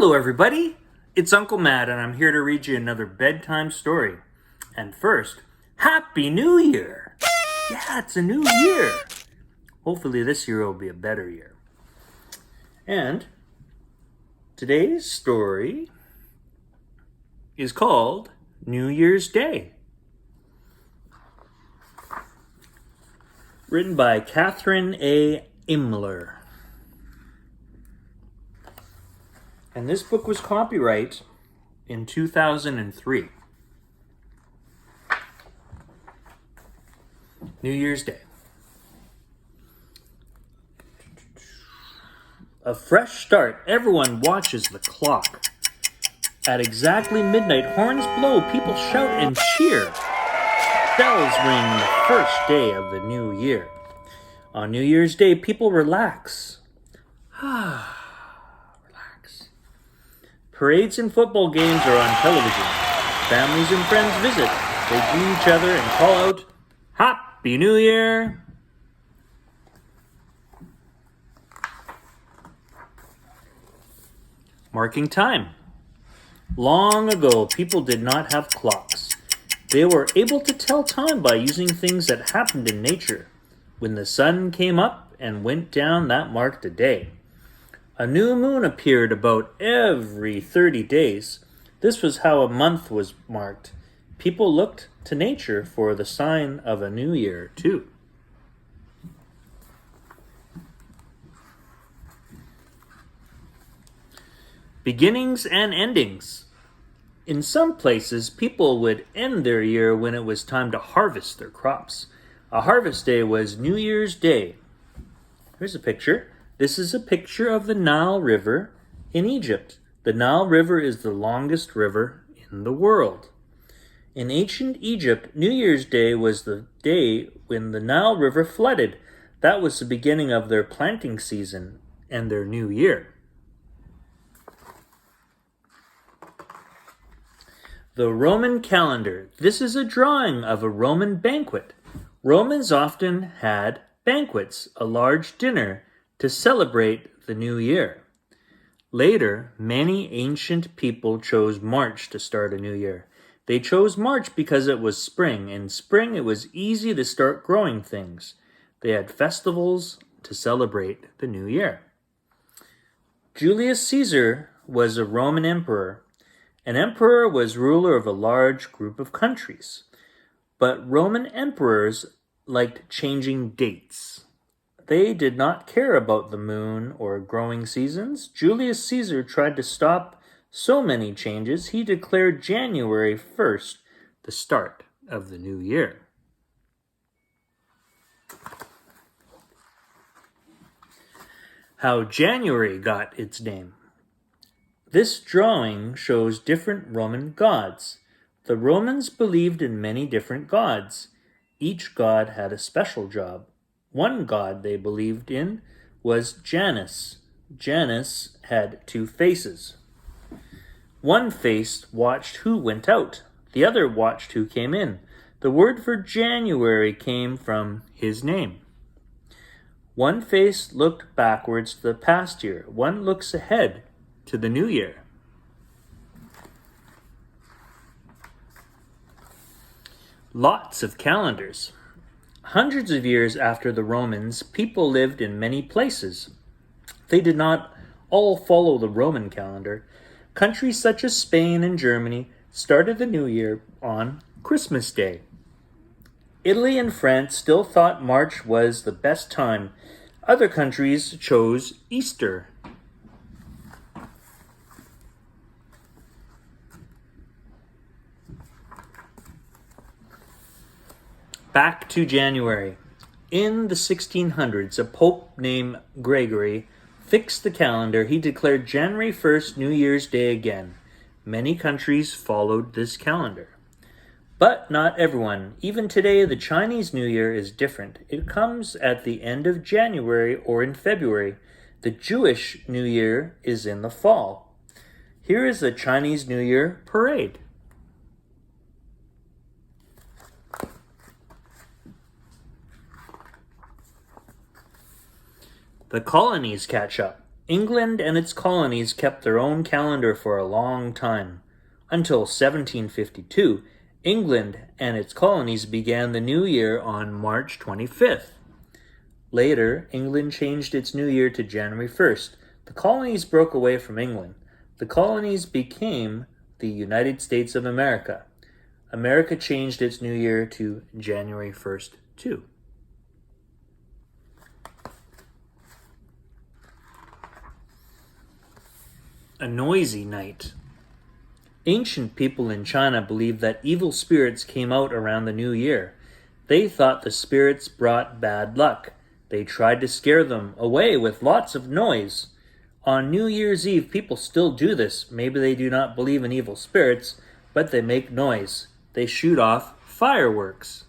Hello everybody, it's Uncle Matt and I'm here to read you another bedtime story. And first, Happy New Year! Yeah, it's a new year. Hopefully this year will be a better year. And today's story is called New Year's Day. Written by Kathryn A. Imler. And this book was copyright in 2003. New Year's Day. A fresh start. Everyone watches the clock. At exactly midnight, horns blow, people shout and cheer. Bells ring the first day of the new year. On New Year's Day, people relax. Parades and football games are on television. Families and friends visit. They greet each other and call out, Happy New Year! Marking time. Long ago, people did not have clocks. They were able to tell time by using things that happened in nature. When the sun came up and went down, that marked a day. A new moon appeared about every 30 days. This was how a month was marked. People looked to nature for the sign of a new year, too. Beginnings and endings. In some places, people would end their year when it was time to harvest their crops. A harvest day was New Year's Day. Here's a picture. This is a picture of the Nile River in Egypt. The Nile River is the longest river in the world. In ancient Egypt, New Year's Day was the day when the Nile River flooded. That was the beginning of their planting season and their new year. The Roman calendar. This is a drawing of a Roman banquet. Romans often had banquets, a large dinner, to celebrate the new year. Later, many ancient people chose March to start a new year. They chose March because it was spring. In spring, it was easy to start growing things. They had festivals to celebrate the new year. Julius Caesar was a Roman emperor. An emperor was ruler of a large group of countries. But Roman emperors liked changing dates. They did not care about the moon or growing seasons. Julius Caesar tried to stop so many changes, he declared January 1st the start of the new year. How January got its name. This drawing shows different Roman gods. The Romans believed in many different gods. Each god had a special job. One god they believed in was Janus. Janus had two faces. One face watched who went out. The other watched who came in. The word for January came from his name. One face looked backwards to the past year. One looks ahead to the new year. Lots of calendars. Hundreds of years after the Romans, people lived in many places. They did not all follow the Roman calendar. Countries such as Spain and Germany started the new year on Christmas Day. Italy and France still thought March was the best time. Other countries chose Easter. Back to January. In the 1600s, a pope named Gregory fixed the calendar. He declared January 1st New Year's Day again. Many countries followed this calendar. But not everyone. Even today, the Chinese New Year is different. It comes at the end of January or in February. The Jewish New Year is in the fall. Here is the Chinese New Year parade. The colonies catch up. England and its colonies kept their own calendar for a long time. Until 1752, England and its colonies began the new year on March 25th. Later, England changed its new year to January 1st. The colonies broke away from England. The colonies became the United States of America. America changed its new year to January 1st, too. A noisy night. Ancient people in China believed that evil spirits came out around the new year. They thought the spirits brought bad luck. They tried to scare them away with lots of noise. On New Year's Eve, people still do this. Maybe they do not believe in evil spirits, but they make noise. They shoot off fireworks.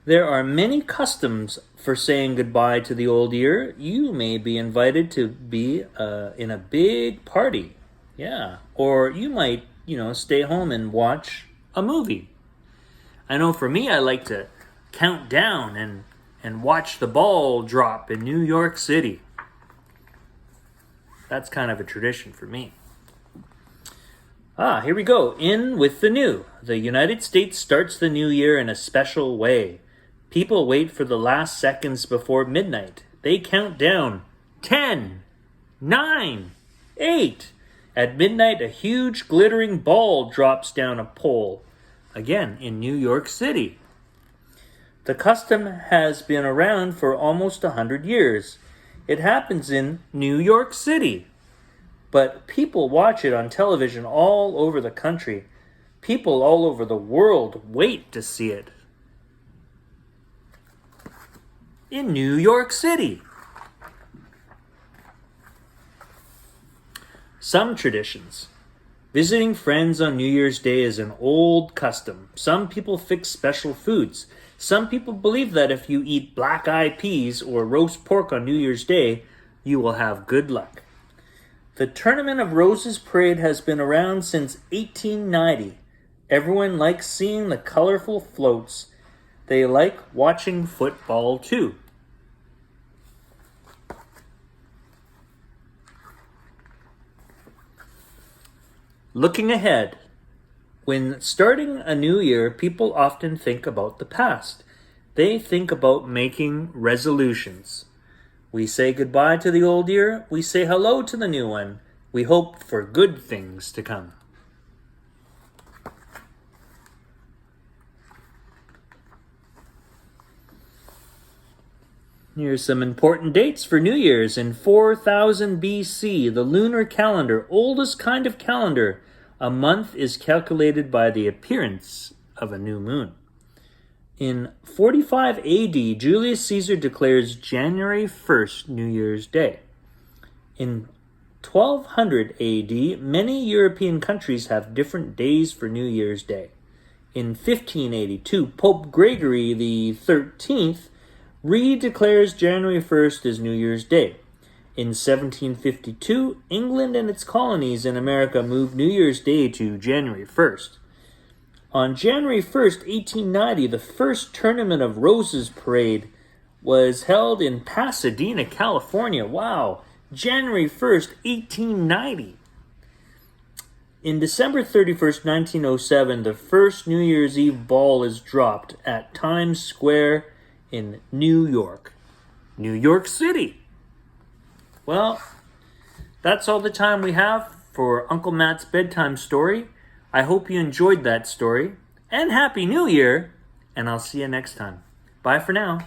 There are many customs for saying goodbye to the old year. You may be invited to be in a big party. Yeah. Or you might, stay home and watch a movie. I know for me, I like to count down and watch the ball drop in New York City. That's kind of a tradition for me. Here we go. In with the new. The United States starts the new year in a special way. People wait for the last seconds before midnight. They count down 10, 9, 8. At midnight, a huge glittering ball drops down a pole. Again, in New York City. The custom has been around for almost 100 years. It happens in New York City. But people watch it on television all over the country. People all over the world wait to see it. In New York City. Some traditions. Visiting friends on New Year's Day is an old custom. Some people fix special foods. Some people believe that if you eat black-eyed peas or roast pork on New Year's Day, you will have good luck. The Tournament of Roses parade has been around since 1890. Everyone likes seeing the colorful floats. They like watching football too. Looking ahead. When starting a new year, people often think about the past. They think about making resolutions. We say goodbye to the old year. We say hello to the new one. We hope for good things to come. Here's some important dates for New Year's. In 4000 BC, the Lunar Calendar, oldest kind of calendar, a month is calculated by the appearance of a new moon. In 45 AD, Julius Caesar declares January 1st New Year's Day. In 1200 AD, many European countries have different days for New Year's Day. In 1582, Pope Gregory XIII re-declares January 1st as New Year's Day. In 1752, England and its colonies in America moved New Year's Day to January 1st. On January 1st, 1890, the first Tournament of Roses parade was held in Pasadena, California. Wow! January 1st, 1890. In December 31st, 1907, the first New Year's Eve ball is dropped at Times Square in New York. New York City. Well, that's all the time we have for Uncle Matt's bedtime story. I hope you enjoyed that story. And Happy New Year! And I'll see you next time. Bye for now.